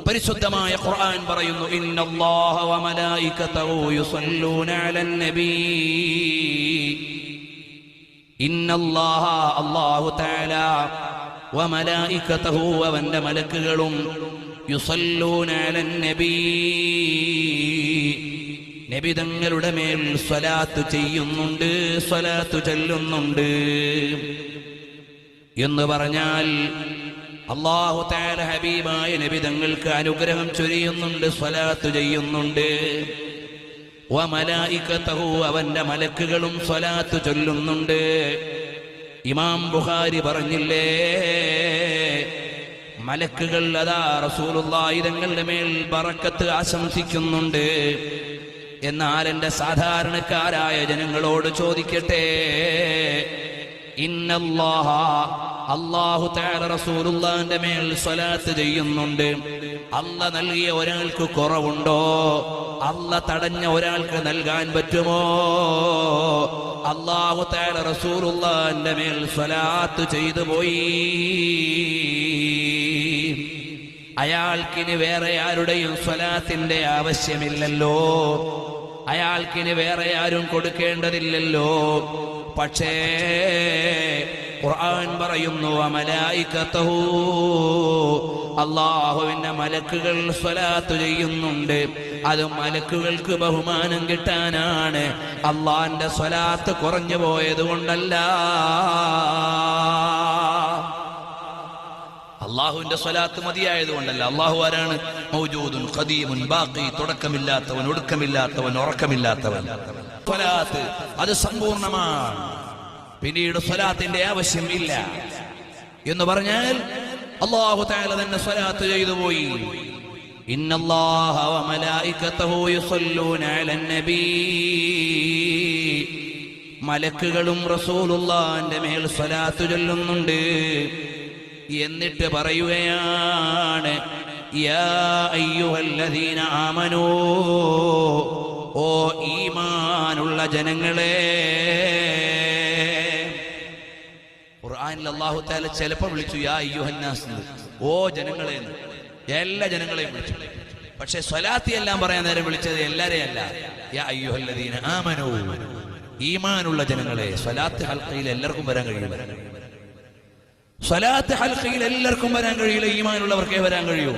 പരിശുദ്ധമായ ഖുർആൻ പറയുന്നു, ഇന്നല്ലാഹ വ മലായികതഹു യുസല്ലൂന അലൻ നബി. ഇന്നല്ലാഹ അല്ലാഹു തആല വ മലായികതഹു അവന്റെ മലക്കുകളും യുസല്ലൂന അലൻ നബി നബി തങ്ങളുടെ മേൽ സ്വലാത്ത് ചെയ്യുന്നുണ്ട്, സ്വലാത്ത് ചൊല്ലുന്നുണ്ട്. എന്ന് പറഞ്ഞാൽ അല്ലാഹു തആല ഹബീബായ നബി തങ്ങൾക്ക് അനുഗ്രഹം ചൊരിയുന്നുണ്ട്, സ്വലാത്ത് ചെയ്യുന്നുണ്ട്. വ മലായികതഹു അവന്റെ മലക്കുകളും സ്വലാത്ത് ചൊല്ലുന്നുണ്ട്. ഇമാം ബുഖാരി പറഞ്ഞില്ലേ, മലക്കുകൾ അതാ റസൂലുള്ളാഹി തങ്ങളുടെ മേൽ ബറക്കത്ത് ആശംസിക്കുന്നുണ്ട്. എന്നാൽ എന്റെ സാധാരണക്കാരായ ജനങ്ങളോട് ചോദിക്കട്ടെ, ഇന്നല്ലാഹ അല്ലാഹു തആല റസൂലുള്ളാഹിന്റെ മേൽ സ്വലാത്ത് ചെയ്യുന്നുണ്ട്. അല്ലാഹ് നൽകിയ ഒരാൾക്ക് കുറവുണ്ടോ? അല്ലാഹ് തടഞ്ഞ ഒരാൾക്ക് നൽകാൻ പറ്റുമോ? അല്ലാഹു തആല റസൂലുള്ളാഹിന്റെ മേൽ സ്വലാത്ത് ചെയ്തു പോയി. അയാൾക്കിനി വേറെ ആരുടെയും സ്വലാത്തിന്റെ ആവശ്യമില്ലല്ലോ, അയാൾക്കിനി വേറെ ആരും കൊടുക്കേണ്ടതില്ലല്ലോ. പക്ഷേ ഖുർആൻ പറയുന്നു, മലായികതഹു അല്ലാഹുവിന്റെ മലക്കുകൾ സ്വലാത്ത് ചെയ്യുന്നുണ്ട്. അത് മലക്കുകൾക്ക് ബഹുമാനം കിട്ടാനാണ്, അല്ലാഹുവിന്റെ സ്വലാത്ത് കുറഞ്ഞു പോയത് കൊണ്ടല്ല. അള്ളാഹുവിന്റെ സ്വലാത്ത് മതിയായതുകൊണ്ടല്ല. അള്ളാഹു ആരാണ്? മൗജൂദുൻ ഖദീമുൻ ബാഖി, തുടക്കമില്ലാത്തവൻ, ഒടുക്കമില്ലാത്തവൻ, ഉറക്കമില്ലാത്തവൻ. സ്വലാത്ത് അത് സമ്പൂർണ്ണമാണ്, പിന്നീട് സ്വലാത്തിന്റെ ആവശ്യം ഇല്ല. എന്ന് പറഞ്ഞാൽ അല്ലാഹു തആല തന്നെ സ്വലാത്ത് ചെയ്തു പോയി. ഇന്നല്ലാഹ വ മലായികതഹു യുസല്ലൂന അലൻ നബി. മലക്കുകളും റസൂലുള്ളാഹിന്റെ മേൽ സ്വലാത്ത് ചൊല്ലുന്നുണ്ട്. എന്നിട്ട് പറയുകയാണ്, യാ അയ്യുഹല്ലദീന ആമനൂ, ഓ ഈമാനുള്ള ജനങ്ങളെ. ഖുർആനിൽ അല്ലാഹു തആല ചിലപ്പോൾ വിളിച്ചു യാ അയ്യുഹന്നാസ്, ഓ ജനങ്ങളെ, എല്ലാ ജനങ്ങളെയും വിളിച്ചു. പക്ഷെ സ്വലാത്തി എല്ലാം പറയാൻ നേരം വിളിച്ചത് എല്ലാരെയും അല്ല. യാ അയ്യുഹല്ലദീന ആമനൂ, ഈമാനുള്ള ജനങ്ങളെ. സ്വലാത്ത് ഹൽഖയിൽ എല്ലാവർക്കും വരാൻ കഴിയില്ല. സ്വലാത്ത് ഹൽഖയിൽ എല്ലാവർക്കും വരാൻ കഴിയില്ല, ഈമാനുള്ളവർക്കേ വരാൻ കഴിയൂ.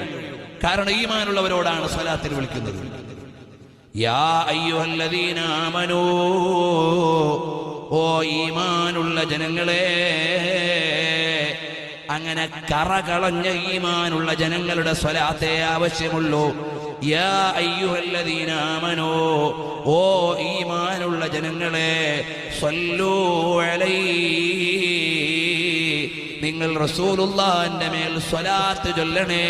കാരണം ഈമാനുള്ളവരോടാണ് സ്വലാത്തിൽ വിളിക്കുന്നത്. യാ അയ്യുഹല്ലദീന ആമനൂ, ഓ ഈമാനുള്ള ജനങ്ങളെ. അങ്ങനെ കറകളഞ്ഞ ഈമാനുള്ള ജനങ്ങളുടെ സ്വലാത്തേ ആവശ്യമുള്ളൂ. യാ അയ്യുഹല്ലദീന ആമനൂ, ഓ ഈമാനുള്ള ജനങ്ങളെ, സ്വല്ലൂ അലൈഹി, നിങ്ങൾ റസൂലുള്ളാഹിന്റെ മേൽ സ്വലാത്ത് ചൊല്ലണേ.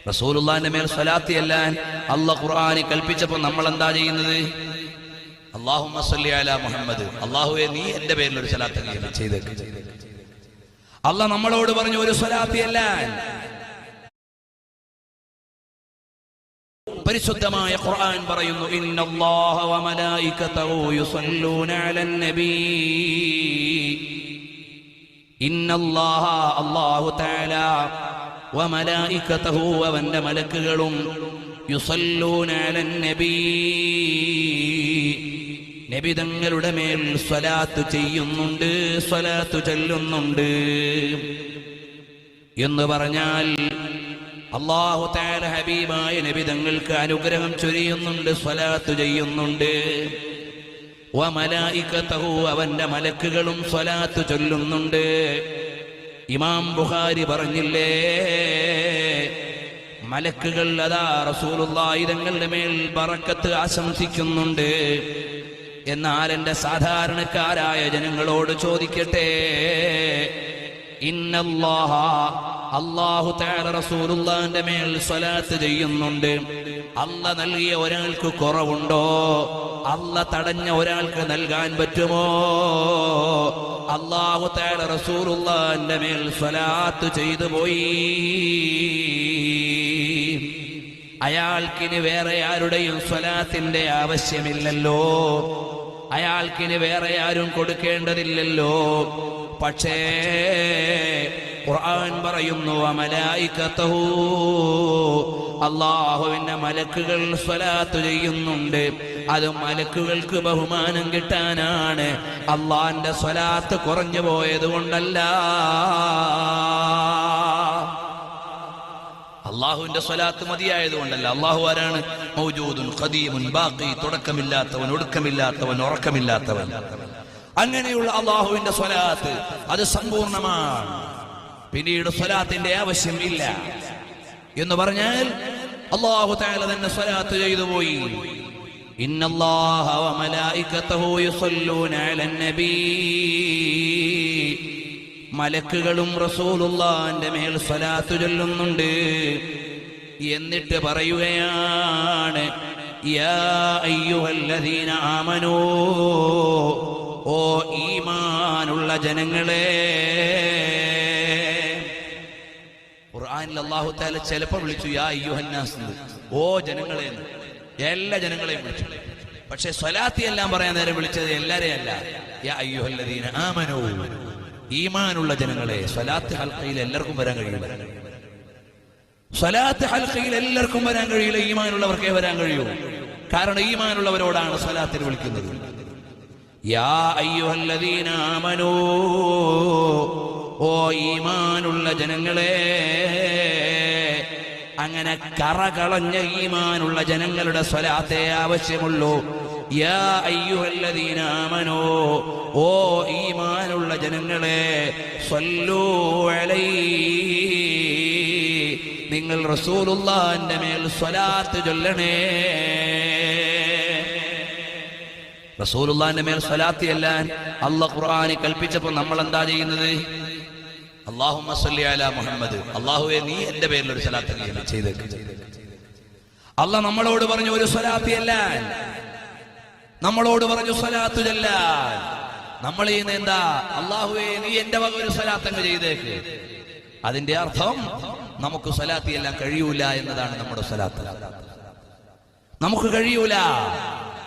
റസൂലുള്ളാഹിന്റെ മേൽ സ്വലാത്ത് ചെല്ലാൻ അല്ലാഹു ഖുർആനിൽ കൽപ്പിച്ചപ്പോൾ നമ്മൾ എന്താ ചെയ്യുന്നത്? അല്ലാഹുമ്മ സ്വല്ലി അലാ മുഹമ്മദ്, അല്ലാഹുവേ നീ എന്റെ പേരിൽ ഒരു സ്വലാത്ത് ചെയ്തേക്ക്. അല്ലാഹ് നമ്മളോട് പറഞ്ഞു ഒരു സ്വലാത്ത് ചെല്ലാൻ. പരിശുദ്ധമായ ഖുർആൻ പറയുന്നു, ഇന്നല്ലാഹ വ മലായികതഹു യുസല്ലൂന അലൻ നബി. ഇന്നല്ലാഹ അല്ലാഹു തആല വ മലായികതഹു അവന്റെ മലക്കുകളും യുസല്ലൂന അലൻ നബി നബി തങ്ങളുടെ മേൽ സ്വലാത്ത് ചെയ്യുന്നുണ്ട്, സ്വലാത്ത് ചൊല്ലുന്നുണ്ട്. എന്ന് പറഞ്ഞാൽ അല്ലാഹു തആല ഹബീബായ നബി തങ്ങൾക്ക് അനുഗ്രഹം ചൊരിയുന്നുണ്ട്, സ്വലാത്ത് ചെയ്യുന്നുണ്ട്. വ മലായികതഹു അവന്റെ മലക്കുകളും സ്വലാത്ത് ചൊല്ലുന്നുണ്ട്. ഇമാം ബുഖാരി പറഞ്ഞില്ലേ, മലക്കുകൾ അതാ റസൂലുള്ളാഹി തങ്ങളുടെ മേൽ ബറക്കത്ത് ആശംസിക്കുന്നുണ്ട്. എന്നാൽ എന്റെ സാധാരണക്കാരായ ജനങ്ങളോട് ചോദിക്കട്ടെ, ഇന്നല്ലാഹ അല്ലാഹു തആല റസൂലുള്ളാഹിന്റെ മേൽ സ്വലാത്ത് ചെയ്യുന്നുണ്ട്. അല്ലാഹ് നൽകിയ ഒരാൾക്ക് കുറവുണ്ടോ? അല്ലാഹ് തടഞ്ഞ ഒരാൾക്ക് നൽകാൻ പറ്റുമോ? അല്ലാഹു തആല റസൂലുള്ളാഹിന്റെ മേൽ സ്വലാത്ത് ചെയ്തു പോയി. അയാൾക്കിനി വേറെ ആരുടെയും സ്വലാത്തിന്റെ ആവശ്യമില്ലല്ലോ, അയാൾക്കിനി വേറെ ആരും കൊടുക്കേണ്ടതില്ലല്ലോ. പക്ഷേ ഖുർആൻ പറയുന്നു വമലായികതഹു, അല്ലാഹുവിന്റെ മലക്കുകൾ സ്വലാത്ത് ചെയ്യുന്നുണ്ട്. അത് മലക്കുകൾക്ക് ബഹുമാനം കിട്ടാനാണ്, അള്ളാന്റെ സ്വലാത്ത് കുറഞ്ഞു പോയത് കൊണ്ടല്ല. അള്ളാഹുവിന്റെ സ്വലാത്ത് മതിയായത് കൊണ്ടല്ല. അള്ളാഹു ആരാണ്? മൗജൂദുൻ ഖദീമുൻ ബാഖി, തുടക്കമില്ലാത്തവൻ, ഒടുക്കമില്ലാത്തവൻ, ഉറക്കമില്ലാത്തവൻ. അങ്ങനെയുള്ള അള്ളാഹുവിന്റെ സ്വലാത്ത് അത് സമ്പൂർണമാണ്. പിന്നീട് സ്വലാത്തിന്റെ ആവശ്യം ഇല്ല എന്ന് പറഞ്ഞാൽ അല്ലാഹു തആല തന്നെ സ്വലാത്ത് ചെയ്തു പോയി. ഇന്നല്ലാഹ വമലായികതഹു യുസല്ലൂന അലൻ നബി, മലക്കുകളും റസൂലുള്ളാഹിന്റെ മേൽ സ്വലാത്ത് ചൊല്ലുന്നുണ്ട്. എന്നിട്ട് പറയുകയാണ് യാ അയ്യുഹല്ലദീന ആമനൂ, ഓ ഈമാനുള്ള ജനങ്ങളെ. ഖുർആനിൽ അല്ലാഹു തആല ചിലപ്പോൾ വിളിച്ചു യാ അയ്യുഹന്നാസ്, ഓ ജനങ്ങളെ, എല്ലാ ജനങ്ങളെയും വിളിച്ചു. പക്ഷെ സ്വലാത്തി എല്ലാം പറയാൻ നേരം വിളിച്ചത് എല്ലാരെയും അല്ല. യാ അയ്യുഹല്ലദീന ആമനൂ, ഈമാനുള്ള ജനങ്ങളെ. സ്വലാത്ത് ഹൽഖയിൽ എല്ലാവർക്കും വരാൻ കഴിയില്ല. സ്വലാത്ത് ഹൽഖയിൽ എല്ലാവർക്കും വരാൻ കഴിയില്ല. ഈമാനുള്ളവർക്കേ വരാൻ കഴിയൂ. കാരണം ഈമാനുള്ളവരോടാണ് സ്വലാത്തിൽ വിളിക്കുന്നത്. യാ അയ്യുഹല്ലദീന ആമനൂ, ഓ ഈമാനുള്ള ജനങ്ങളെ. അങ്ങനെ കറകളഞ്ഞ ഈമാനുള്ള ജനങ്ങളുടെ സ്വലാത്തേ ആവശ്യമുള്ളൂ. യാ അയ്യുഹല്ലദീന ആമനൂ, ഓ ഈമാനുള്ള ജനങ്ങളെ, സ്വല്ലൂ അലൈഹി, നിങ്ങൾ റസൂലുള്ളാഹിന്റെ മേൽ സ്വലാത്ത് ചൊല്ലണേ. റസൂലുള്ളാഹിന്റെ മേൽ സ്വലാത്ത് ചെല്ലാൻ അല്ലാഹു ഖുർആനിൽ കൽപ്പിച്ചപ്പോൾ നമ്മൾ എന്താ ചെയ്യുന്നത്? അല്ലാഹുമ്മ സ്വല്ലി അലാ മുഹമ്മദ്, അല്ലാഹുവേ നീ എന്റെ പേരിൽ ഒരു സ്വലാത്ത് ചെയ്തേക്ക്. അല്ലാഹ് നമ്മളോട് പറഞ്ഞു ഒരു സ്വലാത്ത് ചെല്ലാൻ, നമ്മളോട് പറഞ്ഞു സ്വലാത്ത് ചെല്ലാൻ. നമ്മൾ ചെയ്യുന്ന എന്താ? അല്ലാഹുവേ നീ എന്റെ വക ഒരു സ്വലാത്ത് ചെയ്തേക്ക്. അതിന്റെ അർത്ഥം നമുക്ക് സ്വലാത്ത് ചെല്ലാൻ കഴിയൂല എന്നതാണ്. നമ്മുടെ സ്വലാത്ത് നമുക്ക് കഴിയൂല.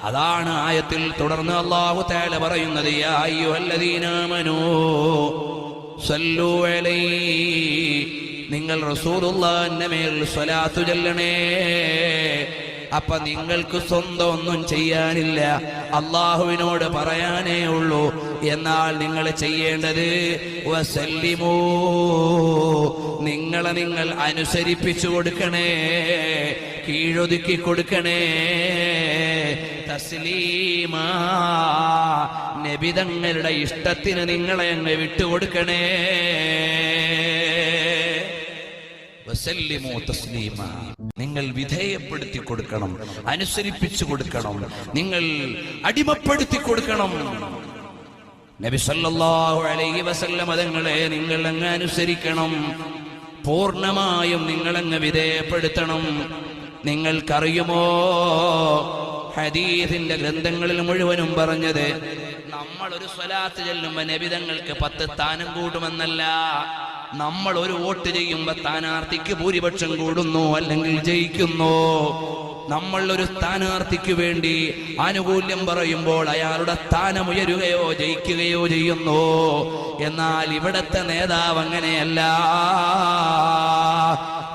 അതാണ് ആയത്തിൽ തുടർന്ന് അല്ലാഹു തആല പറയുന്നത് യാ അയ്യുഹല്ലദീന ആമനൂ സ്വല്ലൂ അലൈഹി, നിങ്ങൾ റസൂലുള്ളാഹിന്റെ മേൽ സ്വലാത്ത് ചൊല്ലണേ. അപ്പൊ നിങ്ങൾക്ക് സ്വന്തം ഒന്നും ചെയ്യാനില്ല, അള്ളാഹുവിനോട് പറയാനേ ഉള്ളൂ. എന്നാൽ നിങ്ങൾ ചെയ്യേണ്ടത് വസല്ലിമൂ, നിങ്ങളെ നിങ്ങൾ അനുസരിപ്പിച്ചു കൊടുക്കണേ, കീഴൊതുക്കി കൊടുക്കണേ. തസ്ലീമാ, നബിതങ്ങളുടെ ഇഷ്ടത്തിന് നിങ്ങളെ അങ്ങ് വിട്ടുകൊടുക്കണേ. വസല്ലിമൂ തസ്ലീമാ, നിങ്ങൾ വിധേയപ്പെടുത്തി കൊടുക്കണം, അനുസരിപ്പിച്ചു കൊടുക്കണം, നിങ്ങൾ അടിമപ്പെടുത്തി കൊടുക്കണം. നബി സല്ലല്ലാഹു അലൈഹി വസല്ലം തങ്ങളെ നിങ്ങൾ അങ്ങ് അനുസരിക്കണം, പൂർണ്ണമായും നിങ്ങളങ്ങ് വിധേയപ്പെടുത്തണം. നിങ്ങൾക്കറിയുമോ, ഹദീസിന്റെ ഗ്രന്ഥങ്ങളിൽ മുഴുവനും പറഞ്ഞത് നമ്മൾ ഒരു സ്വലാത്ത് ചെല്ലുമ്പോ നബിതങ്ങൾക്ക് 10 സ്ഥാനം കൂടുമെന്നല്ല. നമ്മൾ ഒരു വോട്ട് ചെയ്യുമ്പോ സ്ഥാനാർത്ഥിക്ക് ഭൂരിപക്ഷം കൂടുന്നു, അല്ലെങ്കിൽ ജയിക്കുന്നു. നമ്മൾ ഒരു സ്ഥാനാർത്ഥിക്ക് വേണ്ടി ആനുകൂല്യം പറയുമ്പോൾ അയാളുടെ സ്ഥാനം ഉയരുകയോ ജയിക്കുകയോ ചെയ്യുന്നു. എന്നാൽ ഇവിടത്തെ നേതാവ് അങ്ങനെയല്ല.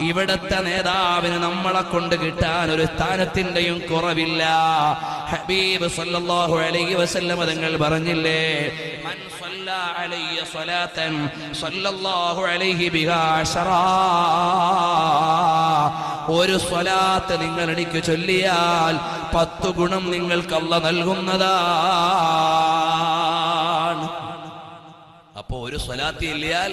ഇവിടത്തെ നേതാവിന് നമ്മളെ കൊണ്ട് കിട്ടാൻ ഒരു സ്ഥാനത്തിന്റെയും കുറവില്ല. ഹബീബ് സല്ലല്ലാഹു അലൈഹി വസല്ലം തങ്ങൾ പറഞ്ഞില്ലേ, മൻ സല്ലല്ലാ അലൈഹി സ്വലാത്തൻ സല്ലല്ലാഹു അലൈഹി ബിഹാ അശറാ, ഒരു സ്വലാത്ത് നിങ്ങൾ എനിക്ക് ചൊല്ലിയാൽ 10 ഗുണം നിങ്ങൾക്ക് അല്ലാഹു നൽകുന്നതാണ്. അപ്പോ ഒരു സ്വലാത്ത് ചൊല്ലിയാൽ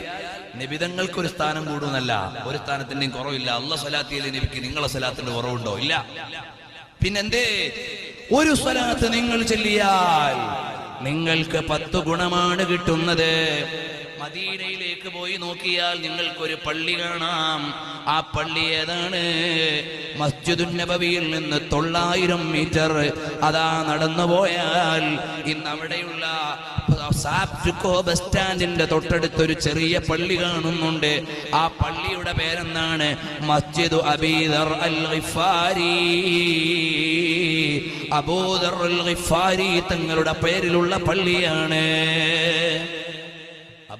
നബിതങ്ങൾക്ക് ഒരു സ്ഥാനം കൂടുന്നല്ല, ഒരു സ്ഥാനത്തിന്റെയും കുറവില്ല. അല്ലാഹു സ്വലാത്ത് ചൊല്ലിയ നബിക്ക് നിങ്ങളെ സ്വലാത്തിന്റെ കുറവുണ്ടോ? ഇല്ല. പിന്നെന്തേ? ഒരു സ്വലാത്ത് നിങ്ങൾ ചൊല്ലിയാൽ നിങ്ങൾക്ക് 10 ഗുണമാണ് കിട്ടുന്നത്. മദീനയിലേക്ക് പോയി നോക്കിയാൽ നിങ്ങൾക്കൊരു പള്ളി കാണാം. ആ പള്ളി ഏതാണ്? മസ്ജിദുൻ നബവിയിൽ നിന്ന് 900 മീറ്റർ അതാ നടന്നു പോയാൽ ഇന്ന് അവിടെയുള്ള സാപ്റ്റിക്കോ ബസ് സ്റ്റാൻഡിന്റെ തൊട്ടടുത്തൊരു ചെറിയ പള്ളി കാണുന്നുണ്ട്. ആ പള്ളിയുടെ പേരെന്താണ്? മസ്ജിദ് അബീദർ അൽ ഗിഫാരി. അബൂദർ അൽ ഗിഫാരി തങ്ങളുടെ പേരിലുള്ള പള്ളിയാണ്.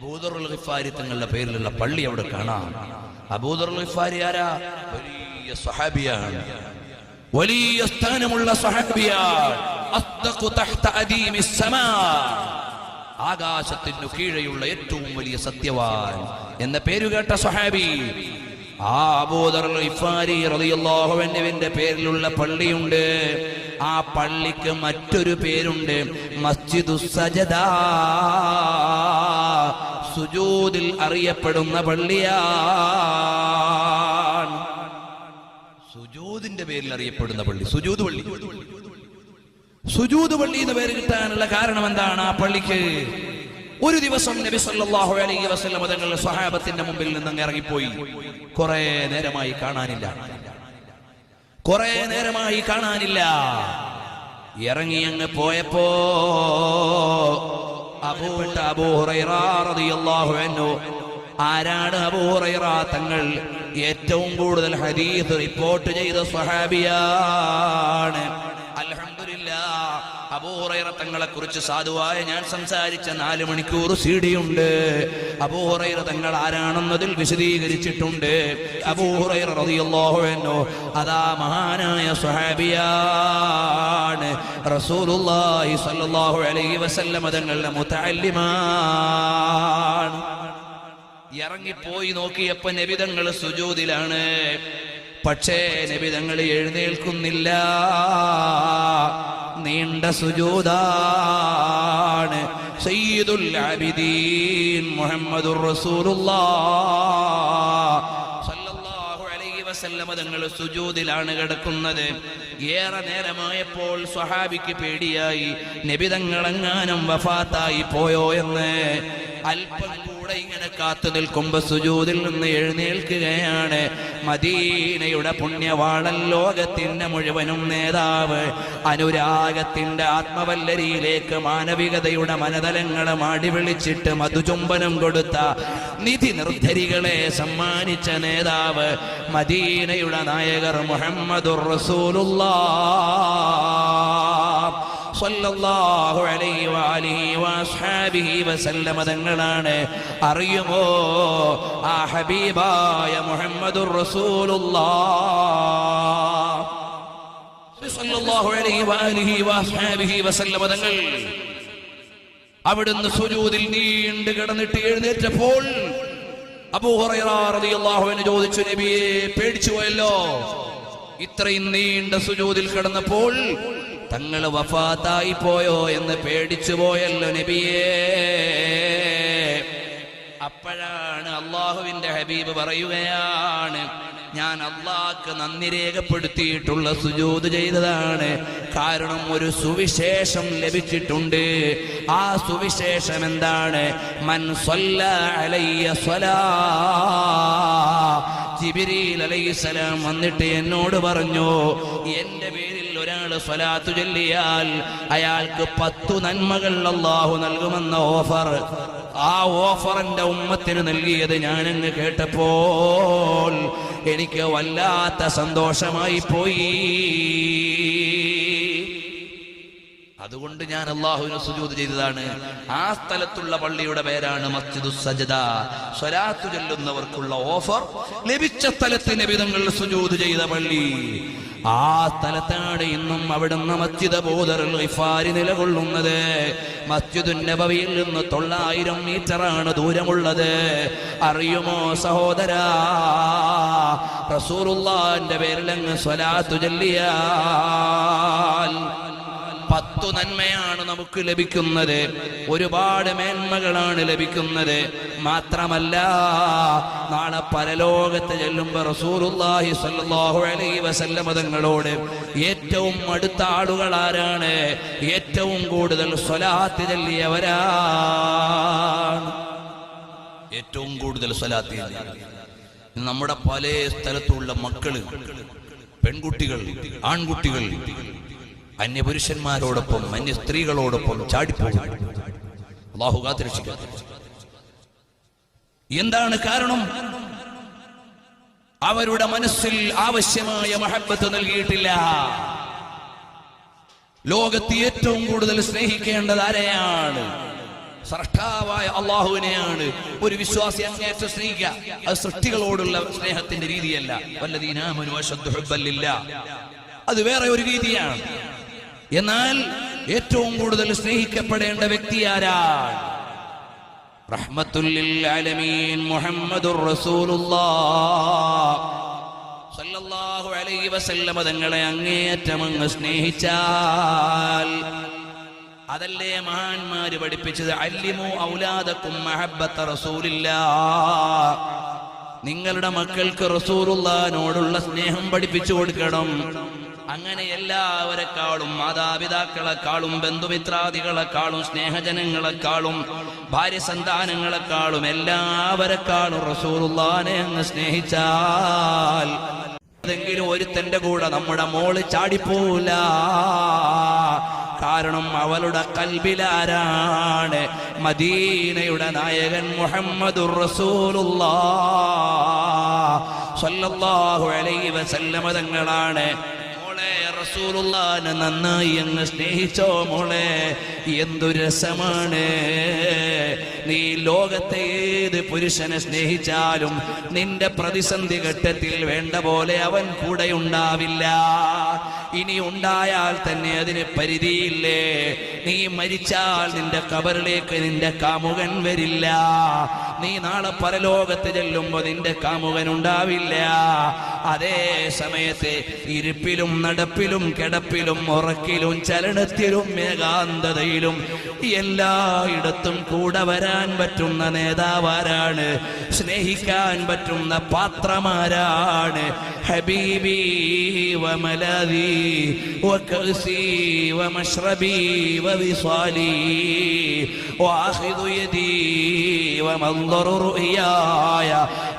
അബൂദറുൽ ഗിഫാരി തങ്ങളുടെ പേരിലുള്ള പള്ളി അവിടെ കാണാം. അബൂദറുൽ ഗിഫാരി ആരാ? വലിയ സ്വഹാബിയാണ്, വലിയ സ്ഥാനമുള്ള സ്വഹാബിയാണ്. അസ്തഖു തഹ്ത അദീമിസ് സമാ, ആകാശത്തിനു കീഴെയുള്ള ഏറ്റവും വലിയ സത്യവാൻ എന്ന പേരുകേട്ട സ്വഹാബി. ആ അബൂദറുൽ ഗിഫാരി റളിയല്ലാഹു അൻഹുവിന്റെ പേരിലുള്ള പള്ളിയുണ്ട്. ആ പള്ളിക്ക് മറ്റൊരു പേരുണ്ട്, മസ്ജിദുസ് സജദ. സുജൂദിൽ അറിയപ്പെടുന്ന പള്ളിയാണ്. സുജൂദിന്റെ പേരിൽ അറിയപ്പെടുന്ന പള്ളി, സുജൂദ് പള്ളി. സുജൂദ് പള്ളി എന്ന് പേര് കിട്ടാനുള്ള കാരണം എന്താണ്? ആ പള്ളിക്ക് ഒരു ദിവസം നബി സല്ലല്ലാഹു അലൈഹി വസല്ലം തങ്ങളുടെ സ്വഹാബത്തിന്റെ മുമ്പിൽ നിന്ന് ഇറങ്ങിപ്പോയി. കുറെ നേരമായി കാണാനില്ല. ഇറങ്ങി അങ്ങ് പോയപ്പോ അബൂ ഹുറൈറ റളിയല്ലാഹു അൻഹു. ആരാണ് അബൂ ഹുറൈറ തങ്ങൾ? ഏറ്റവും കൂടുതൽ ഹദീസ് റിപ്പോർട്ട് ചെയ്ത സ്വഹാബിയാണ്. അൽഹംദുലില്ലാഹ്, അബൂ ഹുറൈറ തങ്ങളെ കുറിച്ച് സാധുവായ ഞാൻ സംസാരിച്ച 4 മണിക്കൂർ CD ഉണ്ട്. അബൂ ഹുറൈറ തങ്ങൾ ആരാണെന്നതിൽ വിശദീകരിച്ചിട്ടുണ്ട്. അബൂ ഹുറൈറ റളിയല്ലാഹു അൻഹു അതാ മഹാനായ സ്വഹാബിയാണ്. റസൂലുള്ളാഹി സ്വല്ലല്ലാഹു അലൈഹി വസല്ലം തങ്ങളുടെ മുതഅല്ലിമാണ്. ഇറങ്ങിപ്പോയി നോക്കിയപ്പോ നബി തങ്ങൾ സുജൂദിലാണ്. പക്ഷേ നബി തങ്ങൾ എഴുന്നേൽക്കുന്നില്ല. നീണ്ട സുജൂദാണ്. സയ്യിദുൽ ആബിദീൻ മുഹമ്മദുർ റസൂലുള്ളാഹ് സല്ലല്ലാഹു അലൈഹി വസല്ലം തങ്ങൾ സുജൂദിലാണ് കിടക്കുന്നത്. ഏറെ നേരമായപ്പോൾ സ്വഹാബിക്ക് പേടിയായി, നബി തങ്ങൾ എങ്ങാനും വഫാത്തായി പോയോ എന്ന്. അല്പം കൂടെ ഇങ്ങനെ കാത്തു നിൽക്കുമ്പോ സുജൂദിൽ നിന്ന് എഴുന്നേൽക്കുകയാണ്. മദീനയുടെ പുണ്യവാളൻ, ലോകത്തിന്റെ മുഴുവനും നേതാവ്, അനുരാഗത്തിന്റെ ആത്മവല്ലരിയിലേക്ക് മാനവികതയുടെ മനതലങ്ങളെ മാടി വിളിച്ചിട്ട് മധുചുംബനം കൊടുത്ത നിധി നിർദ്ധരികളെ സമ്മാനിച്ച നേതാവ്, മദീനയുടെ നായകർ മുഹമ്മദുർ റസൂലുള്ളാഹ് സ്വല്ലല്ലാഹു അലൈഹി വഅലിഹി വഅസ്ഹാബിഹി വസല്ലമ തങ്ങളാണ്. അറിയുമോ ആ ഹബീബായ മുഹമ്മദുർ റസൂലുള്ളാഹ് സ്വല്ലല്ലാഹു അലൈഹി വഅലിഹി വഅസ്ഹാബിഹി വസല്ലമ തങ്ങൾ അവിടുന്ന് സുജൂദിൽ നീണ്ടു കിടന്നിട്ട് എഴുന്നേറ്റപ്പോൾ അബൂ ഹുറൈറ റളിയല്ലാഹു അൻഹു ചോദിച്ചു, നബിയെ പേടിച്ചു പോയല്ലോ? ഇത്രയും നീണ്ട സുജൂദിൽ കിടന്നപ്പോൾ തങ്ങൾ വഫാത്തായി പോയോ എന്ന് പേടിച്ചു പോയല്ലോ നബിയേ. അപ്പോഴാണ് അള്ളാഹുവിന്റെ ഹബീബ് പറയുകയാണ്, ഞാൻ അള്ളാഹ്ക്ക് നന്ദി രേഖപ്പെടുത്തിയിട്ടുള്ള സുജൂദ് ചെയ്തതാണ്. കാരണം ഒരു സുവിശേഷം ലഭിച്ചിട്ടുണ്ട്. ആ സുവിശേഷം എന്താണ്? മൻ സ്വല്ലാ അലയ്യ സ്വലാ. ജിബ്രീൽ അലൈഹിസ്സലാം വന്നിട്ട് എന്നോട് പറഞ്ഞു, എന്റെ പേരിൽ ഒരാൾ സ്വലാത്തു ചൊല്ലിയാൽ അയാൾക്ക് 10 നന്മകൾ അല്ലാഹു നൽകുമെന്ന ഓഫർ. ആ ഓഫർ എന്റെ ഉമ്മത്തിന് നൽകിയത് ഞാനങ്ങ് കേട്ടപ്പോൾ എനിക്ക് വല്ലാത്ത സന്തോഷമായി പോയി. അതുകൊണ്ട് ഞാൻ അല്ലാഹുവിനെ സുജൂദ് ചെയ്തതാണ്. ആ സ്ഥലത്തുള്ള പള്ളിയുടെ പേരാണ് മസ്ജിദുസ് സജദ. സ്വലാത്തു ചൊല്ലുന്നവർക്കുള്ള ഓഫർ ലഭിച്ച സ്ഥലത്ത് നബി തങ്ങൾ സുജൂദ് ചെയ്ത പള്ളി. ആ സ്ഥലത്താണ് ഇന്നും അവിടുന്ന് മസ്ജിദ് അബൂദറുൽ ഗിഫാരി നിലകൊള്ളുന്നത്. മസ്ജിദുൻ നബവിയിൽ നിന്ന് 900 മീറ്ററാണ് ദൂരമുള്ളത്. അറിയുമോ സഹോദരാ, റസൂലുള്ളാഹിന്റെ പേരിൽ അങ്ങ് സ്വലാത്തു ചൊല്ലിയാൽ 10 നന്മയാണ് നമുക്ക് ലഭിക്കുന്നത്. ഒരുപാട് മേന്മകളാണ് ലഭിക്കുന്നത്. മാത്രമല്ല, നാളെ പരലോകത്ത് ചെല്ലുമ്പോ റസൂലുള്ളാഹി സ്വല്ലല്ലാഹു അലൈഹി വസല്ലം തങ്ങളോട് ഏറ്റവും അടുത്ത ആളുകൾ ആരാണ്? ഏറ്റവും കൂടുതൽ സ്വലാത്ത് ചൊല്ലിയവരാണ്. ഏറ്റവും കൂടുതൽ സ്വലാത്ത് നമ്മുടെ പല സ്ഥലത്തുള്ള മക്കള്, പെൺകുട്ടികൾ, ആൺകുട്ടികൾ അന്യപുരുഷന്മാരോടൊപ്പം അന്യ സ്ത്രീകളോടൊപ്പം ചാടിപ്പോകും. അല്ലാഹു കാത്തുരക്ഷിക്കട്ടെ. എന്താണ് കാരണം? അവരുടെ മനസ്സിൽ ആവശ്യമായ മഹബ്ബത്ത് നൽകിയിട്ടില്ല. ലോകത്ത് ഏറ്റവും കൂടുതൽ സ്നേഹിക്കേണ്ടത് ആരെയാണ്? സ്രഷ്ടാവായ അള്ളാഹുവിനെയാണ് ഒരു വിശ്വാസി അങ്ങേറ്റം സ്നേഹിക്കുക. അത് സൃഷ്ടികളോടുള്ള സ്നേഹത്തിന്റെ രീതിയല്ല. വല്ലദീന ആമനൂ അശദ്ദു ഹുബ്ബൻ ലില്ലാഹ്, അത് വേറെ ഒരു രീതിയാണ്. എന്നാൽ ഏറ്റവും കൂടുതൽ സ്നേഹിക്കപ്പെടേണ്ട വ്യക്തി ആരാണ്? റഹ്മത്തുൽ ലിൽ ആലമീൻ മുഹമ്മദുർ റസൂലുള്ളാഹ് സല്ലല്ലാഹു അലൈഹി വസല്ലം തങ്ങളെ അങ്ങേയറ്റം അങ്ങ് സ്നേഹിച്ചാൽ, അതല്ലേ മഹാന്മാര് പഠിപ്പിച്ചത്, അല്ലിമു ഔലാദക്കും മഹബ്ബത്ത റസൂലില്ലാഹ്, നിങ്ങളുടെ മക്കൾക്ക് റസൂലുള്ളാഹിനോടുള്ള സ്നേഹം പഠിപ്പിച്ചു കൊടുക്കണം. അങ്ങനെ എല്ലാവരെക്കാളും, മാതാപിതാക്കളെക്കാളും ബന്ധുമിത്രാദികളെക്കാളും സ്നേഹജനങ്ങളെക്കാളും ഭാര്യ സന്താനങ്ങളെക്കാളും എല്ലാവരെക്കാളും റസൂലുള്ളാഹിനെ അങ്ങ് സ്നേഹിച്ചാൽ ഏതെങ്കിലും ഒരുത്തന്റെ കൂടെ നമ്മുടെ മോള് ചാടിപ്പോല. കാരണം അവളുടെ കൽബിലാരാണ്? മദീനയുടെ നായകൻ മുഹമ്മദുർ റസൂലുള്ളാഹ് സ്വല്ലല്ലാഹു അലൈഹി വസല്ലം തങ്ങളാണ്. റസൂലുള്ളാഹിനെ നന്നായി അങ്ങ് സ്നേഹിച്ചോ മോളെ. എന്തു രസമാണ്! നീ ലോകത്തെ ഏത് പുരുഷനെ സ്നേഹിച്ചാലും നിന്റെ പ്രതിസന്ധി ഘട്ടത്തിൽ വേണ്ട പോലെ അവൻ കൂടെ ഉണ്ടാവില്ല. ഇനി ഉണ്ടായാൽ തന്നെ അതിന് പരിധിയില്ലേ. നീ മരിച്ചാൽ നിന്റെ ഖബറിലേക്ക് നിന്റെ കാമുകൻ വരില്ല. നീ നാളെ പരലോകത്ത് ചെല്ലുമ്പോ നിന്റെ കാമുകൻ ഉണ്ടാവില്ല. അതേ സമയത്ത് ഇരിപ്പിലും നടപ്പിലും കിടപ്പിലും ഉറക്കിലും ചലനത്തിലും ഏകാന്തതയിലും എല്ലായിടത്തും കൂടെ വരാൻ പറ്റുന്ന നേതാവാരാണ്? സ്നേഹിക്കാൻ പറ്റുന്ന പാത്രമാരാണ്? ഹബീബി വമലാദി വകഅസി വമശ്റബി വവിസാലി വആഖിദു യദി വമൻദറു റുയായ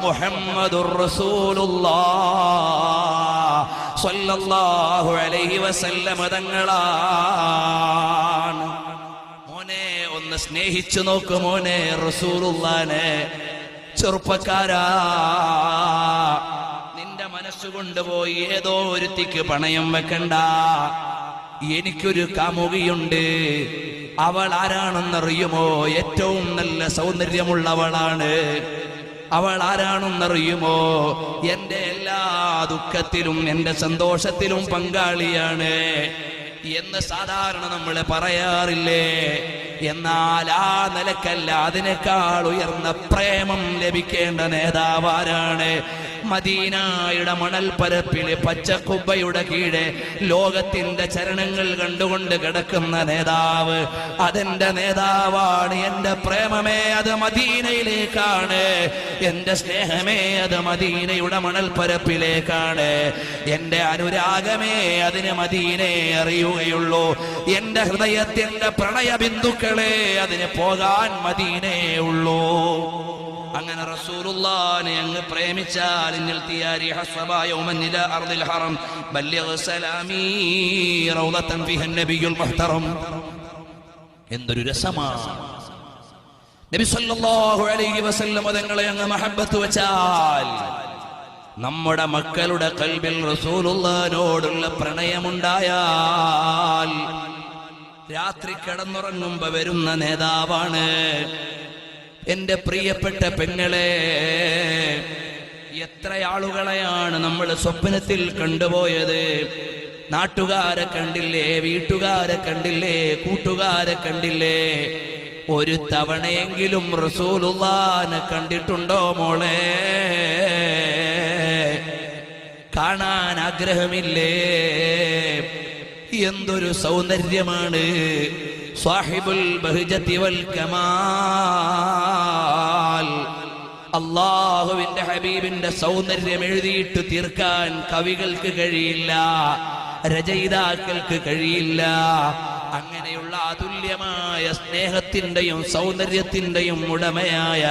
മുഹമ്മദുർ റസൂലുള്ളാഹ് സ്വല്ലല്ലാഹു അലൈഹി വസല്ലം തങ്ങളാണ്. മോനെ ഒന്ന് സ്നേഹിച്ചു നോക്കു മോനെ റസൂലുള്ളാഹിനെ. ചെറുപ്പക്കാരാ, നിന്റെ മനസ്സുകൊണ്ട് പോയി ഏതോ ഒരുത്തിക്ക് പണയം വെക്കണ്ട. എനിക്കൊരു കാമുകിയുണ്ട്. അവൾ ആരാണെന്നറിയുമോ? ഏറ്റവും നല്ല സൗന്ദര്യമുള്ളവളാണ്. അവൾ ആരാണെന്നറിയുമോ? എന്റെ എല്ലാ ദുഃഖത്തിലും എന്റെ സന്തോഷത്തിലും പങ്കാളിയാണ് എന്ന് സാധാരണ നമ്മൾ പറയാറില്ലേ? എന്നാൽ ആ നിലക്കല്ല, അതിനേക്കാൾ ഉയർന്ന പ്രേമം ലഭിക്കേണ്ട നേതാവാരാണ്? മദീനയുടെ മണൽപ്പരപ്പില് പച്ചക്കുബ്ബയുടെ കീഴെ ലോകത്തിന്റെ ചരണങ്ങൾ കണ്ടുകൊണ്ട് കിടക്കുന്ന നേതാവ്. അതെന്റെ നേതാവാണ്. എന്റെ പ്രേമമേ അത് മദീനയിലേക്കാണ്. എന്റെ സ്നേഹമേ അത് മദീനയുടെ മണൽപ്പരപ്പിലേക്കാണ്. എന്റെ അനുരാഗമേ അതിന് മദീനയെ അറിയുകയുള്ളൂ. എന്റെ ഹൃദയത്തിന്റെ പ്രണയ ബിന്ദുക്കളെ അതിന് പോകാൻ മദീനയേ ഉള്ളൂ. അങ്ങനെ റസൂലുള്ളാഹിനെ അങ്ങ് പ്രേമിച്ചാൽ ഇന്നൽ തിയാരി ഹസ്ബാ യൗമൻ ഇലാ അർദിൽ ഹറം ബല്ലിഗ് സലാമി റൗദതൻ ഫിഹ നബിയുൽ മുഹ്തറം. എന്തൊരു രസമാണ്! നബി സല്ലല്ലാഹു അലൈഹി വസല്ലം തങ്ങളെ അങ്ങ് മഹബ്ബത്ത് വെച്ചാൽ നമ്മുടെ മക്കളുടെ ഖൽബിൽ റസൂലുള്ളാഹിനോടുള്ള പ്രണയമുണ്ടായാൽ രാത്രി കിടന്നുറങ്ങുമ്പോ വരുന്ന നേതാവാണ്. എന്റെ പ്രിയപ്പെട്ട പെങ്ങളെ, എത്ര ആളുകളെയാണ് നമ്മൾ സ്വപ്നത്തിൽ കണ്ടുപോയത്? നാട്ടുകാരെ കണ്ടില്ലേ, വീട്ടുകാരെ കണ്ടില്ലേ, കൂട്ടുകാരെ കണ്ടില്ലേ? ഒരു തവണയെങ്കിലും റസൂലുള്ളാഹിനെ കണ്ടിട്ടുണ്ടോ മോളെ? കാണാൻ ആഗ്രഹമില്ലേ? എന്തൊരു സൗന്ദര്യമാണ്! സാഹിബുൽ ബഹ്ജതി വൽ കമാൽ. അല്ലാഹുവിന്റെ ഹബീബിന്റെ സൗന്ദര്യം എഴുതിയിട്ട് തീർക്കാൻ കവികൾക്ക് കഴിയില്ല, രചയിതാക്കൾക്ക് കഴിയില്ല. അങ്ങനെയുള്ള അതുല്യമായ സ്നേഹത്തിന്റെയും സൗന്ദര്യത്തിന്റെയും ഉടമയായ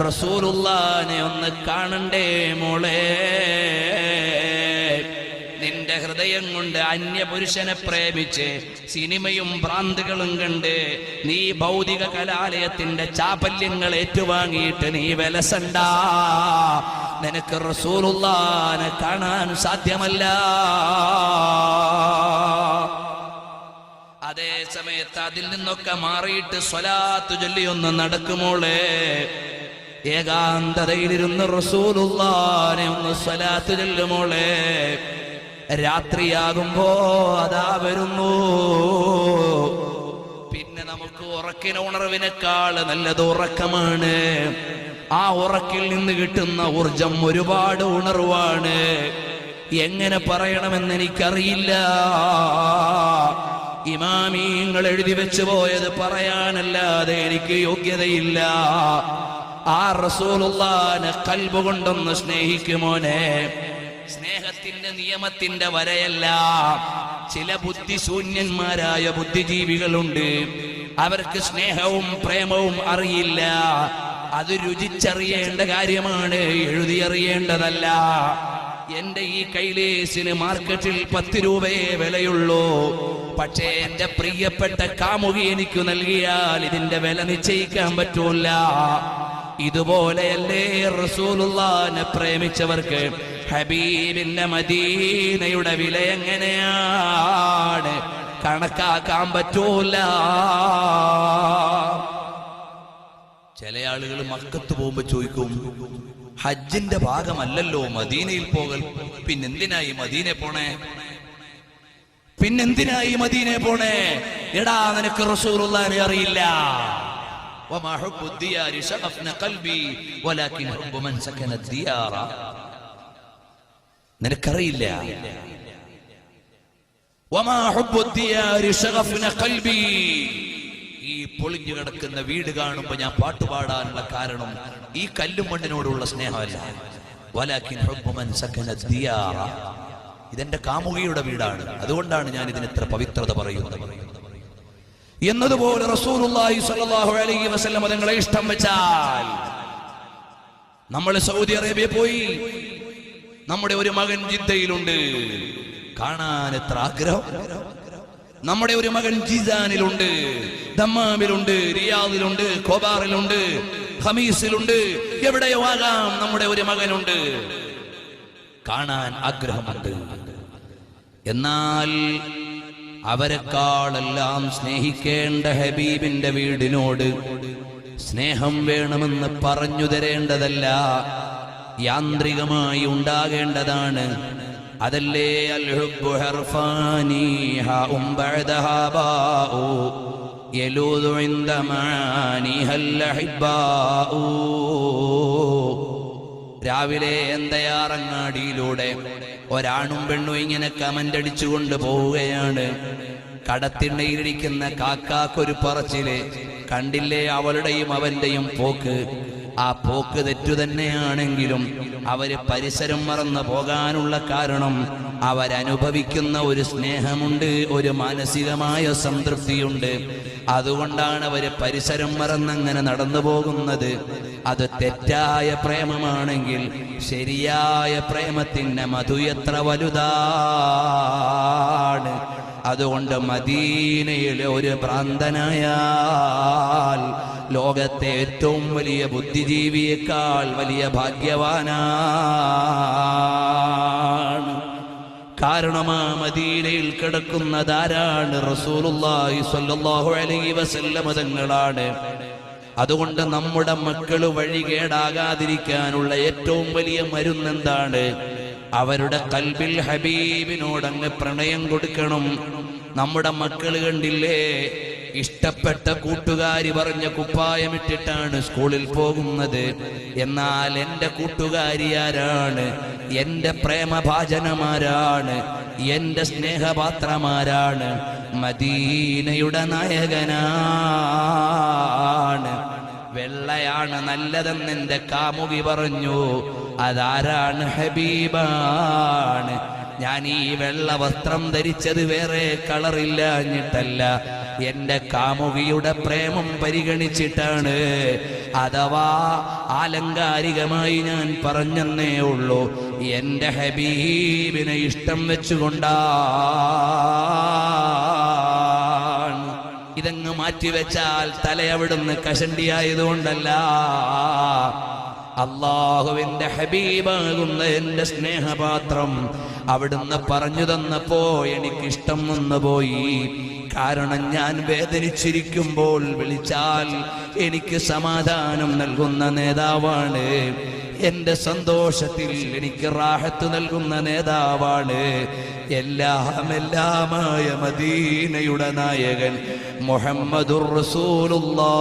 റസൂലുള്ളാഹിനെ ഒന്ന് കാണണ്ടേ മോളെ? നിന്റെ ഹൃദയം കൊണ്ട് അന്യപുരുഷനെ പ്രേമിച്ച് സിനിമയും ഭ്രാന്തുകളും കണ്ട് നീ ഭൗതിക കലാലയത്തിന്റെ ചാപല്യങ്ങൾ ഏറ്റുവാങ്ങിയിട്ട് നീ വിലസണ്ട. നിനക്ക് റസൂലുള്ളാഹിനെ കാണാൻ സാധ്യമല്ല. അതേ സമയത്ത് അതിൽ നിന്നൊക്കെ മാറിയിട്ട് സ്വലാത്ത് ചൊല്ലിയൊന്ന് നടക്കുമോളെ, ഏകാന്തതയിലിരുന്ന് റസൂലുള്ളാഹിനെ ഒന്ന് സ്വലാത്ത് ചൊല്ലുമോളെ. രാത്രിയാകുമ്പോ അതാ വരുന്നു. പിന്നെ നമുക്ക് ഉറക്കിന് ഉണർവിനേക്കാൾ നല്ലത് ഉറക്കമാണ്. ആ ഉറക്കിൽ നിന്ന് കിട്ടുന്ന ഊർജം ഒരുപാട് ഉണർവാണ്. എങ്ങനെ പറയണമെന്ന് എനിക്കറിയില്ല. ഇമാമീങ്ങൾ എഴുതി വെച്ചു പോയത് പറയാനല്ലാതെ എനിക്ക് യോഗ്യതയില്ല. ആ റസൂലുള്ളാഹിനെ ഖൽബ് കൊണ്ടൊന്ന് സ്നേഹിക്കുമോനെ. സ്നേഹത്തിന്റെ നിയമത്തിന്റെ വരയല്ല. ചില ബുദ്ധിശൂന്യന്മാരായ ബുദ്ധിജീവികളുണ്ട്. അവർക്ക് സ്നേഹവും പ്രേമവും അറിയില്ല. അത് രുചിച്ചറിയേണ്ട കാര്യമാണ്, എഴുതിയറിയേണ്ടതല്ല. എന്റെ ഈ കൈലേസിന് മാർക്കറ്റിൽ 10 രൂപയെ വിലയുള്ളൂ. പക്ഷേ എന്റെ പ്രിയപ്പെട്ട കാമുകി എനിക്ക് നൽകിയാൽ ഇതിന്റെ വില നിശ്ചയിക്കാൻ പറ്റൂല. ഇതുപോലെയല്ലേ റസൂലുള്ളാഹിനെ പ്രേമിച്ചവർക്ക് ഹബീബിന്റെ മദീനയുടെ വില എങ്ങനെയാണ് കണക്കാക്കാൻ പറ്റൂല. ചില ആളുകൾ മക്കത്ത് പോകുമ്പോ ചോദിക്കും, ഹജ്ജിന്റെ ഭാഗമല്ലല്ലോ മദീനയിൽ പോകൽ, പിന്നെന്തിനായി മദീനെ പോണേ? പിന്നെന്തിനായി മദീനെ പോണേ? എടാ, നിനക്ക് റസൂലുള്ളാഹിനെ അറിയില്ല. വമാ ഹുബ്ബു ദിയാരി ശഗഫ്ന ഖൽബി വലാകിൻ ഹുബ്ബു മൻ സകന ദിയാറ. നിനക്കറിയില്ല. വമാ ഹുബ്ബു ദിയാരി ശഗഫ്ന ഖൽബി. ഈ പൊളിഞ്ഞു കിടക്കുന്ന വീട് കാണുമ്പോ ഞാൻ പാട്ടുപാടാനുള്ള കാരണം ഈ കല്ലും മണ്ണിനോടുള്ള സ്നേഹമല്ല. വലാകിൻ ഹുബ്ബു മൻ സകന ദിയാറ. ഇതെന്റെ കാമുകിയുടെ വീടാണ്, അതുകൊണ്ടാണ് ഞാൻ ഇതിന് ഇത്ര പവിത്രത പറയുന്നത്. എന്നതുപോലെ റസൂലുള്ളാഹി സ്വല്ലല്ലാഹു അലൈഹി വസല്ലം തങ്ങളെ ഇഷ്ടം വെച്ചാൽ, നമ്മൾ സൗദി അറേബ്യ പോയി, നമ്മുടെ ഒരു മകൻ ജിദ്ദയിലുണ്ട്, കാണാൻ എത്ര ആഗ്രഹം. നമ്മുടെ ഒരു മകൻ ജിസാനിലുണ്ട്, ദമ്മാമിലുണ്ട്, റിയാദിലുണ്ട്, കോബാറിലുണ്ട്, ഖമീസിലുണ്ട്, എവിടെയോ ആകാം നമ്മുടെ ഒരു മകനുണ്ട്, കാണാൻ ആഗ്രഹമുണ്ട്. എന്നാൽ അവരെക്കാളെല്ലാം സ്നേഹിക്കേണ്ട ഹബീബിന്റെ വീടിനോട് സ്നേഹം വേണമെന്ന് പറഞ്ഞു തരേണ്ടതല്ല, യാന്ത്രികമായി ഉണ്ടാകേണ്ടതാണ്. അതല്ലേ അൽ ഹുബ്ബു ഹർഫാനി ഹാഉം ബഅദഹാ ബാഉ യലൂദു ഇൻദ മആനിഹൽ അഹിബ്ബാഉ. രാവിലെ എന്തയാറങ്ങാടിയിലൂടെ ഒരാണും പെണ്ണും ഇങ്ങനെ കമന്റ് അടിച്ചുകൊണ്ട് പോവുകയാണ്. കടത്തിണ്ണയിലിരിക്കുന്ന കാക്കാക്കൊരു പറച്ചില്, കണ്ടില്ലേ അവളുടെയും അവന്റെയും പോക്ക്. ആ പോക്ക് തെറ്റു തന്നെയാണെങ്കിലും അവര് പരിസരം മറന്നു പോകാനുള്ള കാരണം അവരനുഭവിക്കുന്ന ഒരു സ്നേഹമുണ്ട്, ഒരു മാനസികമായ സംതൃപ്തിയുണ്ട്. അതുകൊണ്ടാണ് അവര് പരിസരം മറന്നങ്ങനെ നടന്നു പോകുന്നത്. അത് തെറ്റായ പ്രേമമാണെങ്കിൽ ശരിയായ പ്രേമത്തിന്റെ മധു എത്ര വലുതാണ്. അതുകൊണ്ട് മദീനയിലെ ഒരു ഭ്രാന്തനായാൽ ലോകത്തെ ഏറ്റവും വലിയ ബുദ്ധിജീവിയേക്കാൾ വലിയ ഭാഗ്യവാനാണ്. കാരണം ആ മദീനയിൽ കിടക്കുന്നതാരാണ്? റസൂലുള്ളാഹി സ്വല്ലല്ലാഹു അലൈഹി വസല്ലം തങ്ങളാണ്. അതുകൊണ്ട് നമ്മുടെ മക്കൾ വഴികേടാകാതിരിക്കാനുള്ള ഏറ്റവും വലിയ മരുന്നെന്താണ്? അവരുടെ കൽബിൽ ഹബീബിനോടങ്ങ് പ്രണയം കൊടുക്കണം. നമ്മുടെ മക്കൾ കണ്ടില്ലേ, ഇഷ്ടപ്പെട്ട കൂട്ടുകാരി പറഞ്ഞ കുപ്പായമിട്ടിട്ടാണ് സ്കൂളിൽ പോകുന്നത്. എന്നാൽ എന്റെ കൂട്ടുകാരി ആരാണ്? എന്റെ പ്രേമഭാജനമാരാണ്? എന്റെ സ്നേഹപാത്രമാരാണ്? മദീനയുടെ നായകനാണ്. വെള്ളയാണ് നല്ലതെന്ന് എന്റെ കാമുകി പറഞ്ഞു. അതാരാണ്? ഹബീബാണ്. ഞാൻ ഈ വെള്ള വസ്ത്രം ധരിച്ചത് വേറെ കളറില്ലാഞ്ഞിട്ടല്ല, എന്റെ കാമുകിയുടെ പ്രേമം പരിഗണിച്ചിട്ടാണ്. അഥവാ ആലങ്കാരികമായി ഞാൻ പറഞ്ഞെന്നേ ഉള്ളൂ. എന്റെ ഹബീബിനെ ഇഷ്ടം വെച്ചുകൊണ്ടാണ്. ഇതങ്ങ് മാറ്റിവെച്ചാൽ തലയവിടുന്ന് കഷണ്ടിയായതുകൊണ്ടല്ല. അല്ലാഹുവിന്റെ ഹബീബാകുന്ന എന്റെ സ്നേഹപാത്രം അവിടുന്ന് പറഞ്ഞു തന്നപ്പോ എനിക്കിഷ്ടം വന്നുപോയി. കാരണം ഞാൻ വേദനിച്ചിരിക്കുമ്പോൾ വിളിച്ചാൽ എനിക്ക് സമാധാനം നൽകുന്ന നേതാവാണ്. എന്റെ സന്തോഷത്തിൽ എനിക്ക് റാഹത്ത് നൽകുന്ന നേതാവാണ്. എല്ലാമായ മദീനയുടെ നായകൻ മുഹമ്മദുർ റസൂലുള്ളാഹ്.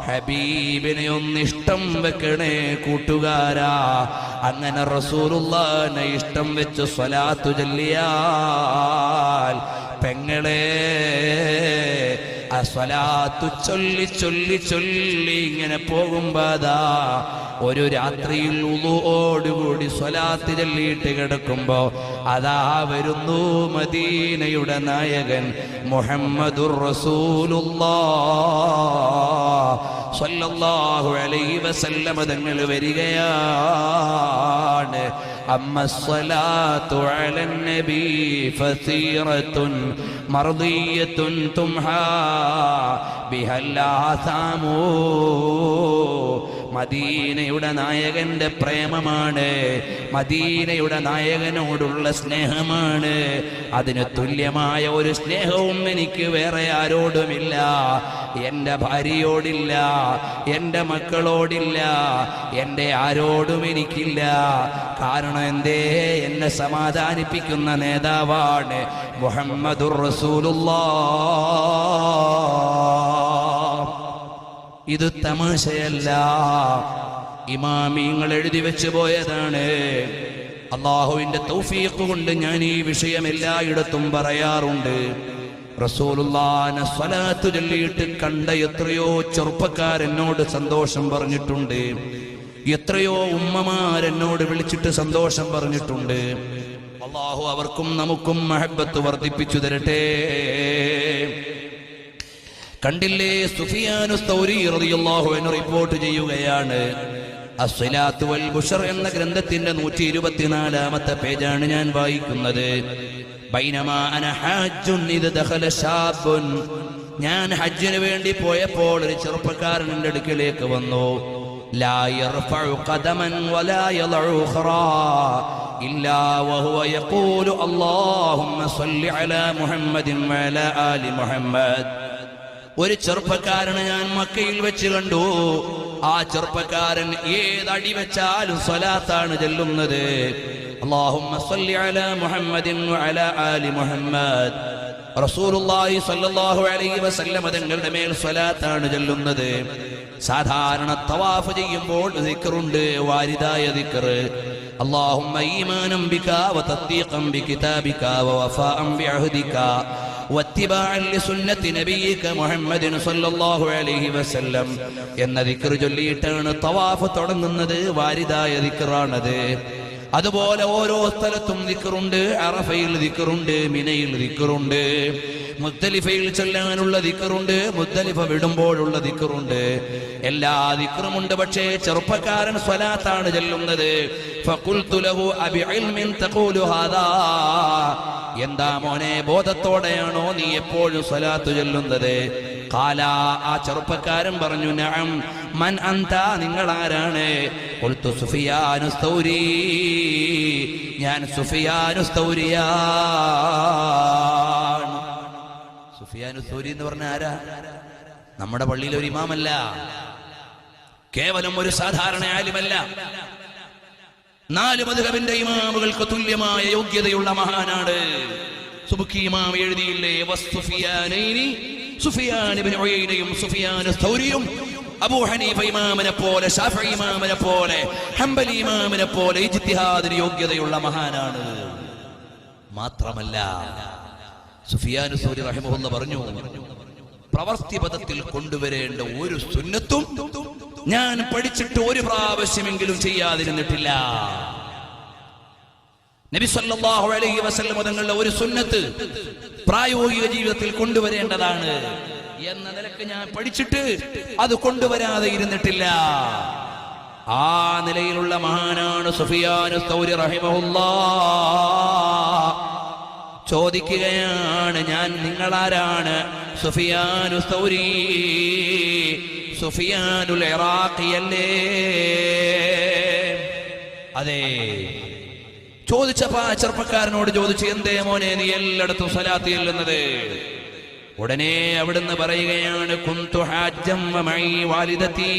ഹബീബിനെ ഒന്നിഷ്ടം വെക്കണേ കൂട്ടുകാരാ. അങ്ങനെ റസൂലുള്ളാഹിനെ ഇഷ്ടം വെച്ച് സ്വലാത്തു ചൊല്ലിയാൽ പെങ്ങളെ ആ സ്വലാത്തു ചൊല്ലി ചൊല്ലി ചൊല്ലി ഇങ്ങനെ പോകുമ്പോതാ ഒരു രാത്രിയിൽ ഉളുവോടുകൂടി സ്വലാത്ത് ചൊല്ലിയിട്ട് കിടക്കുമ്പോ അതാ വരുന്നു മദീനയുടെ നായകൻ മുഹമ്മദുർ റസൂലുള്ളാഹ് സ്വല്ലല്ലാഹു അലൈഹി വസല്ലം തങ്ങൾ വരികയാണ്. أما الصلاة على النبي فثيرة مرضية تمحى بها الآثام. മദീനയുടെ നായകന്റെ പ്രേമമാണ്, മദീനയുടെ നായകനോടുള്ള സ്നേഹമാണ്. അതിന് തുല്യമായ ഒരു സ്നേഹവും എനിക്ക് വേറെ ആരോടുമില്ല. എൻ്റെ ഭാര്യയോടില്ല, എൻ്റെ മക്കളോടില്ല, എൻ്റെ ആരോടും എനിക്കില്ല. കാരണം എന്തേ? എന്നെ സമാധാനിപ്പിക്കുന്ന നേതാവാണ് മുഹമ്മദുർ റസൂലുള്ളാഹ്. ഇത് തമാശയല്ല, ഇമാമിങ്ങൾ എഴുതി വെച്ചു പോയതാണ്. അള്ളാഹുവിന്റെ തൗഫീഖ് കൊണ്ട് ഞാൻ ഈ വിഷയം എല്ലായിടത്തും പറയാറുണ്ട്. റസൂലുള്ളാഹിനെ സ്വലാത്ത് ചൊല്ലിയിട്ട് കണ്ട എത്രയോ ചെറുപ്പക്കാരെന്നോട് സന്തോഷം പറഞ്ഞിട്ടുണ്ട്. എത്രയോ ഉമ്മമാരെന്നോട് വിളിച്ചിട്ട് സന്തോഷം പറഞ്ഞിട്ടുണ്ട്. അള്ളാഹു അവർക്കും നമുക്കും മഹബ്ബത്ത് വർദ്ധിപ്പിച്ചു തരട്ടെ. കണ്ടില്ലേ, സുഫിയാനു സൗരി റളിയല്ലാഹു അൻഹു റിപ്പോർട്ട് ചെയ്യുകയാണ്. അസ്സലാത്തു വൽ ബുശ്ർ എന്ന ഗ്രന്ഥത്തിന്റെ 124-ാമത്തെ പേജാണ് ഞാൻ വായിക്കുന്നത്. ബൈനമാ അന ഹജ്ജുൻ ഇദ ദഖല ശാബുൻ. ഞാൻ ഹജ്ജിന് വേണ്ടി പോയപ്പോൾ ഒരു ചെറുപ്പക്കാരൻ എൻ്റെ അടുക്കലേക്ക് വന്നു. ലാ യർഫഉ ഖദമൻ വലാ യളഉ ഉഖറാ ഇല്ലാ വഹുവ യഖൂലു അല്ലാഹുമ്മ സ്വല്ലി അലാ മുഹമ്മദിൻ വഅലാ ആലി മുഹമ്മദ്. ഒരു ചെറുപ്പക്കാരനെ ഞാൻ മക്കയിൽ വെച്ച് കണ്ടു. ആ ചെറുപ്പക്കാരൻ ഏതടി വെച്ചാലും സ്വലാത്താണ് ചൊല്ലുന്നത്. അല്ലാഹുമ്മ സ്വല്ലി അലാ മുഹമ്മദിൻ വഅലാ ആലി മുഹമ്മദ്. റസൂലുള്ളാഹി സ്വല്ലല്ലാഹു അലൈഹി വസല്ലം തങ്ങളുടെ മേൽ സ്വലാത്താണ് ചൊല്ലുന്നത്. സാധാരണ തവാഫ് ചെയ്യുമ്പോൾ ദിക്റുണ്ട്, വാരിദായ ദിക്ർ. അല്ലാഹുമ്മ ഈമാനം ബിക വതസ്ദീഖൻ ബികിതാബിക വവഫാഅൻ ബിഅഹദിക വത്തിബാഅൻ ലിസുന്നത്തി നബിയിക മുഹമ്മദിൻ സ്വല്ലല്ലാഹു അലൈഹി വസല്ലം എന്ന ദിക്ർ ചൊല്ലിയിട്ടാണ് തവാഫ് തുടങ്ങുന്നത്. വാരിദായ ദിക്റാണത്. അതുപോലെ ഓരോ സ്ഥലത്തും ദിക്റുണ്ട്. അറഫയിൽ ദിക്റുണ്ട്, മിനയിൽ ദിക്റുണ്ട്, മുസ്ദലിഫയിൽ ചൊല്ലാനുള്ള ദിക്റുണ്ട്, മുസ്ദലിഫ വിടുമ്പോഴുള്ള ദിക്റുണ്ട്. എല്ലാ ദിക്റുമുണ്ട്. പക്ഷേ ചെറുപ്പക്കാരൻ സ്വലാത്താണ് ചൊല്ലുന്നത്. ഫഖുൽതു ലഹു അബിഇൽമിൻ തഖൂലു ഹാദാ. എന്താ മോനെ, ബോധത്തോടെയാണോ നീ എപ്പോഴും സ്വലാത്ത് ചൊല്ലുന്നത്? ഖാല, ആ ചെറുപ്പക്കാരൻ പറഞ്ഞു, നഅം. മൻ അന്ത, നിങ്ങൾ ആരാണ്? ഖുൽതു സുഫിയാനു സൗരി. ഞാൻ സുഫിയാനു സൗരിയാണ്. സുഫിയാനു സൗരി എന്ന് പറഞ്ഞ ആരാ? നമ്മുടെ പള്ളിയിലെ ഒരു ഇമാമല്ല, കേവലം ഒരു സാധാരണ ആലിമല്ല. 4 മദ്ഹബിന്റെ ഇമാമുകൾക്ക് തുല്യമായ യോഗ്യതയുള്ള മഹാനാണ്. സുബ്കി ഇമാം എഴുതിയില്ലേ, വസ്സുഫിയാനൈനി, സുഫിയാൻ ഇബ്നു ഉയൈനയും സുഫിയാൻ സൗരിയും അബൂ ഹനീഫ ഇമാമിനെ പോലെ, ശാഫിഈ ഇമാമിനെ പോലെ, ഹംബലി ഇമാമിനെ പോലെ ഇജ്തിഹാദിന് യോഗ്യതയുള്ള മഹാനാണ്. മാത്രമല്ല, സുഫിയാൻ സൗരി റഹിമഹുല്ലാഹ് പറഞ്ഞു, പ്രവർത്തി പദത്തിൽ കൊണ്ടുവരേണ്ട ഒരു സുന്നത്തും ഞാൻ പഠിച്ചിട്ട് ഒരു പ്രാവശ്യമെങ്കിലും ചെയ്യാതിരുന്നിട്ടില്ല. നബി സല്ലല്ലാഹു അലൈഹി വസല്ലം തങ്ങളുടെ ഒരു സുന്നത്ത് പ്രായോഗിക ജീവിതത്തിൽ കൊണ്ടുവരേണ്ടതാണ് എന്ന നിലക്ക് ഞാൻ പഠിച്ചിട്ട് അത് കൊണ്ടുവരാതെ ഇരുന്നിട്ടില്ല. ആ നിലയിലുള്ള മഹാനാണ് സുഫിയാനു സൗരി റഹിമഹുല്ലാഹ്. ചോദിക്കുകയാണ്, ഞാൻ നിങ്ങളാരാണ്? സുഫിയാനു സൗരി, സുഫിയാനുൽ ഇറാഖിയല്ലേ? അതെ. ചോദിച്ചപ്പോ ആ ചെറുപ്പക്കാരനോട് ചോദിച്ചു, എന്തേ മോനെ നീ എല്ലായിടത്തും സ്വലാത്ത് ചൊല്ലുന്നത്? ഉടനെ അവിടുന്ന് പറയുകയാണ്, കുന്തു ഹാജ്ജം വമഈ വാലിദതീ,